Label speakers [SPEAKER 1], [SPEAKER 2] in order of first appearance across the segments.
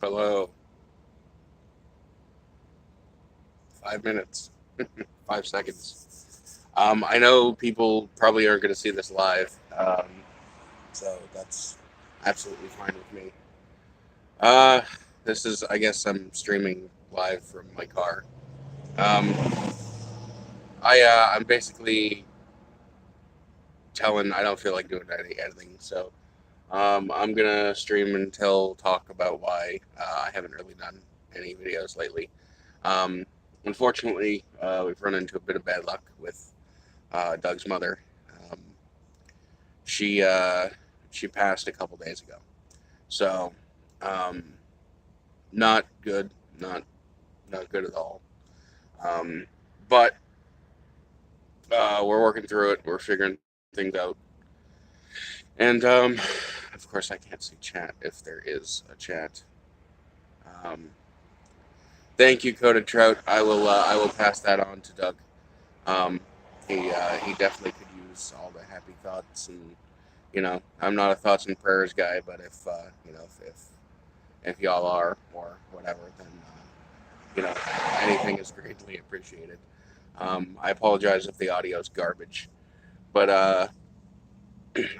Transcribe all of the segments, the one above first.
[SPEAKER 1] Hello. 5 minutes. 5 seconds. I know people probably aren't going to see this live, so that's absolutely fine with me. Uh, this is, I guess, I'm streaming live from my car. Um, I'm basically telling I don't feel like doing any editing, so I'm gonna stream until talk about why I haven't really done any videos lately. Um, Unfortunately, we've run into a bit of bad luck with Doug's mother. Um, she she passed a couple days ago, so um, not good, not good at all. Um, but we're working through it. We're figuring things out, and of course, I can't see chat if there is a chat. Um, Thank you, Coded Trout. I will pass that on to Doug. Um, he definitely could use all the happy thoughts, and I'm not a thoughts and prayers guy, but if if y'all are or whatever, then anything is greatly appreciated. I apologize if the audio is garbage, but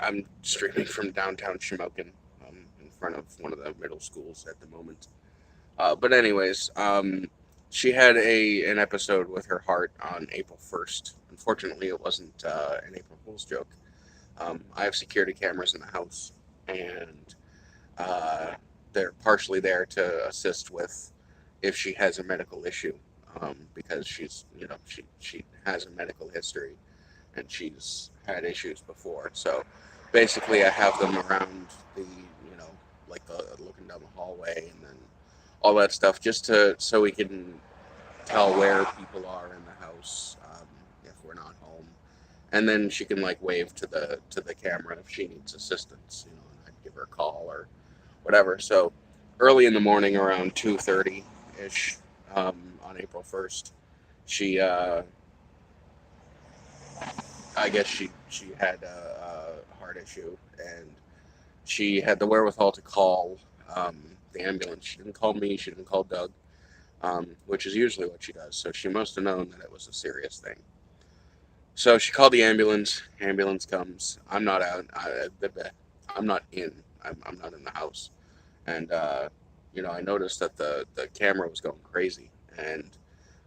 [SPEAKER 1] I'm streaming from downtown Shamokin, in front of one of the middle schools at the moment. But anyways, she had an episode with her heart on April 1st. Unfortunately, it wasn't an April Fool's joke. I have security cameras in the house, and uh, they're partially there to assist with if she has a medical issue, because she has a medical history and she's had issues before. So basically, I have them around the like the looking down the hallway and then all that stuff, just to so we can tell where people are in the house, if we're not home, and then she can like wave to the camera if she needs assistance, and I'd give her a call or whatever. So early in the morning, around 2:30 ish, on April 1st, she I guess she had a heart issue, and she had the wherewithal to call the ambulance. She didn't call me. She didn't call Doug, which is usually what she does. So she must have known that it was a serious thing. So she called the ambulance. Ambulance comes. I'm not out. I'm not in. I'm not in the house. And I noticed that the camera was going crazy. And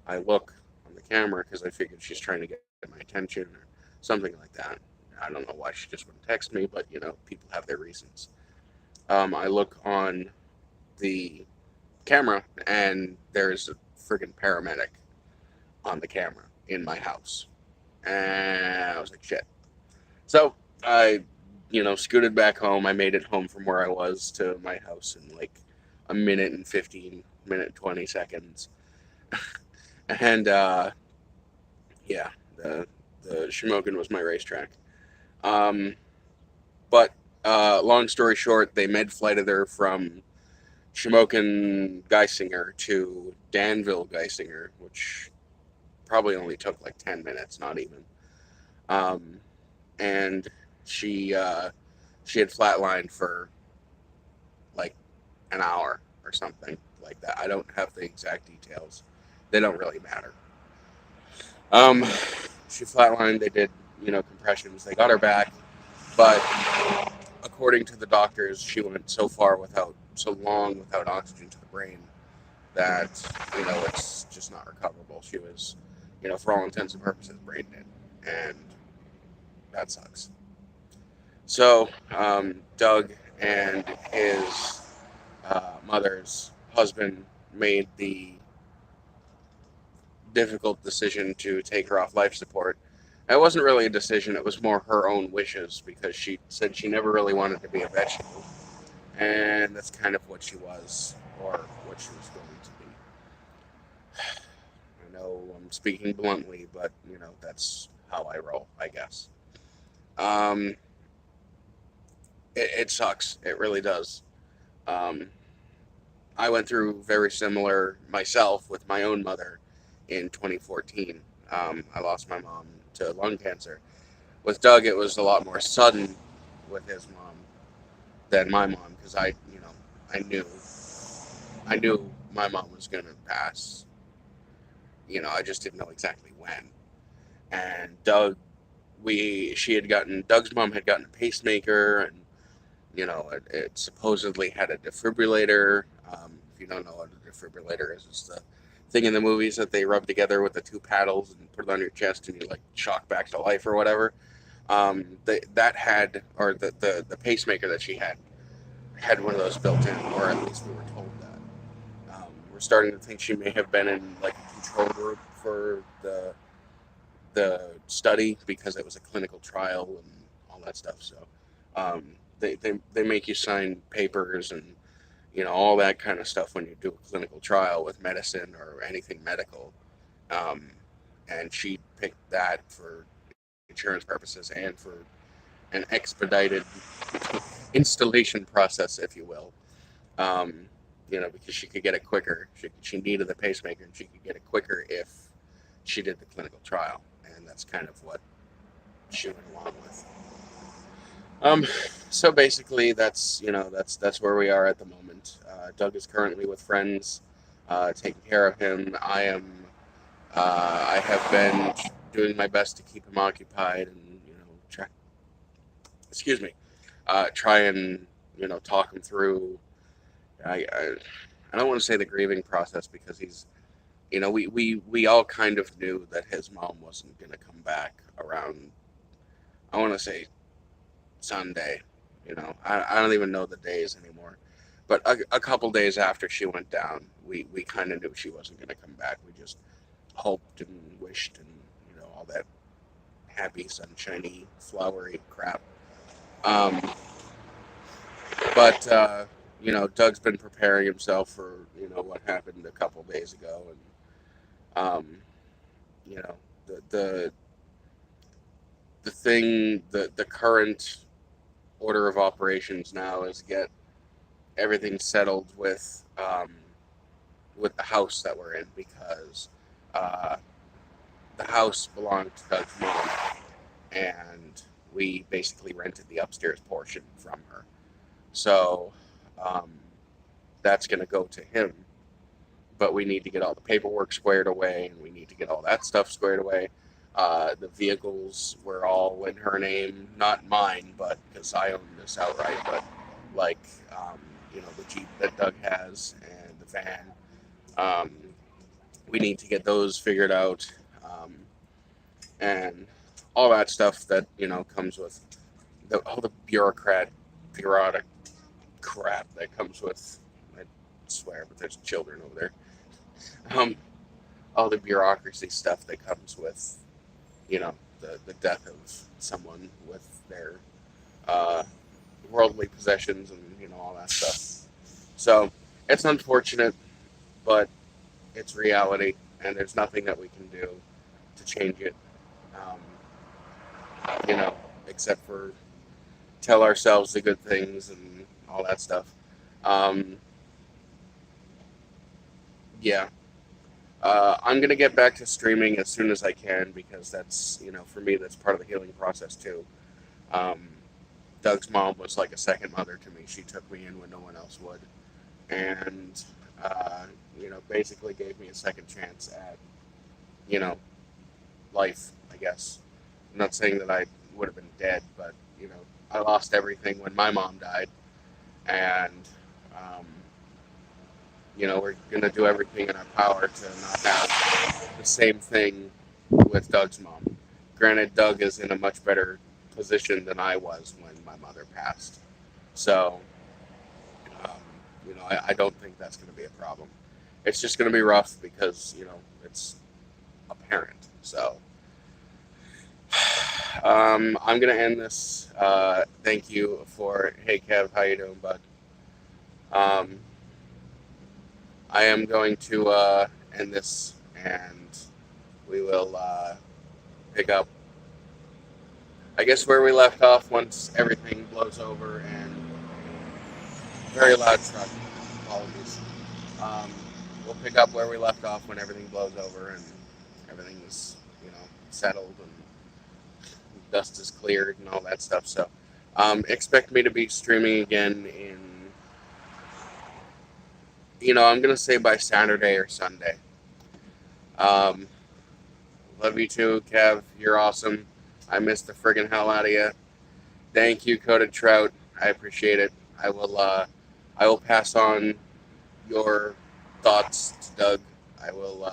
[SPEAKER 1] I look on the camera because I figured she's trying to get my attention or something like that. I don't know why she just wouldn't text me, but people have their reasons. I look on the camera, and there's a friggin' paramedic on the camera in my house. And I was like, shit. So I, scooted back home. I made it home from where I was to my house in like a minute and 15, minute 20 seconds. And yeah, the Shamokin was my racetrack. Um, but long story short, they med flighted her from Shamokin Geisinger to Danville Geisinger, which probably only took like 10 minutes, not even. Um, and she she had flatlined for like an hour or something like that. I don't have the exact details. They don't really matter. Um, she flatlined. They did compressions. They got her back, but according to the doctors, she went so long without oxygen to the brain that it's just not recoverable. She was, for all intents and purposes, brain dead, and that sucks. So Doug and his mother's husband made the difficult decision to take her off life support. It wasn't really a decision; it was more her own wishes because she said she never really wanted to be a vegetable, and that's kind of what she was, or what she was going to be. I know I'm speaking bluntly, but that's how I roll, I guess. Um, it sucks. It really does. Um, I went through very similar myself with my own mother in 2014. I lost my mom to lung cancer. With Doug, it was a lot more sudden with his mom than my mom because I knew. I knew my mom was going to pass. I just didn't know exactly when. And Doug's mom had gotten a pacemaker, and it supposedly had a defibrillator. If you don't know what a defibrillator is, it's the thing in the movies that they rub together with the two paddles and put it on your chest, and you like shock back to life or whatever. That had, or the pacemaker that she had one of those built in, or at least we were told that. We're starting to think she may have been in like a control group for the study because it was a clinical trial and all that stuff. So they make you sign papers and all that kind of stuff when you do a clinical trial with medicine or anything medical. Um, and she picked that for insurance purposes and for an expedited installation process, if you will. Um, because she could get it quicker. She needed the pacemaker, and she could get it quicker if she did the clinical trial, and that's kind of what she went along with. So basically, that's where we are at the moment. Doug is currently with friends, taking care of him. I have been doing my best to keep him occupied, and excuse me, try and talk him through. I don't want to say the grieving process because he's, we all kind of knew that his mom wasn't going to come back around. I want to say Sunday. I don't even know the days anymore. But a couple days after she went down, we kind of knew she wasn't going to come back. We just hoped and wished and all that happy, sunshiny, flowery crap. But Doug's been preparing himself for what happened a couple days ago, and you know the thing, the current order of operations now is get everything settled with the house that we're in, because the house belonged to Doug's mom, and we basically rented the upstairs portion from her. So that's going to go to him, but we need to get all the paperwork squared away, and we need to get all that stuff squared away. The vehicles were all in her name, not mine, but because I own this outright, but like, the Jeep that Doug has and the van. We need to get those figured out, and all that stuff that comes with all the bureaucratic crap that comes with. I swear, but there's children over there. All the bureaucracy stuff that comes with the death of someone with their worldly possessions and all that stuff. So it's unfortunate, but it's reality, and there's nothing that we can do to change it. Except for tell ourselves the good things and all that stuff. Yeah. I'm going to get back to streaming as soon as I can, because that's, for me, that's part of the healing process too. Doug's mom was like a second mother to me. She took me in when no one else would. And, basically gave me a second chance at, life, I guess. I'm not saying that I would have been dead, but, I lost everything when my mom died. And, we're going to do everything in our power to not have the same thing with Doug's mom. Granted, Doug is in a much better position than I was when my mother passed. So, I don't think that's going to be a problem. It's just going to be rough because, it's a parent. So, I'm going to end this. Thank you for, hey, Kev, how you doing, bud? I am going to end this, and we will pick up, I guess, where we left off once everything blows over. And very loud truck, apologies. We'll pick up where we left off when everything blows over and everything's settled and dust is cleared and all that stuff. So expect me to be streaming again in I'm gonna say by Saturday or Sunday. Um, Love you too, Kev. You're awesome. I missed the friggin' hell out of you. Thank you, Coated Trout. I appreciate it. I will pass on your thoughts to Doug. I will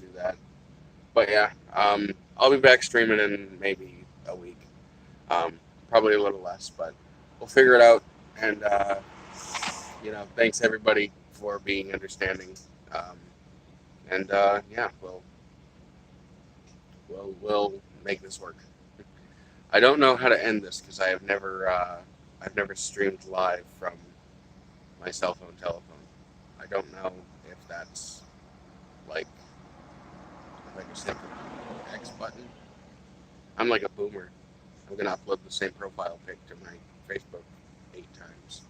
[SPEAKER 1] do that. But yeah, I'll be back streaming in maybe a week. Probably a little less, but we'll figure it out. And thanks everybody for being understanding. Um, and yeah, we'll make this work. I don't know how to end this because I've never streamed live from my cell phone telephone. I don't know if that's like if I just hit the X button. I'm like a boomer. I'm gonna upload the same profile pic to my Facebook 8 times.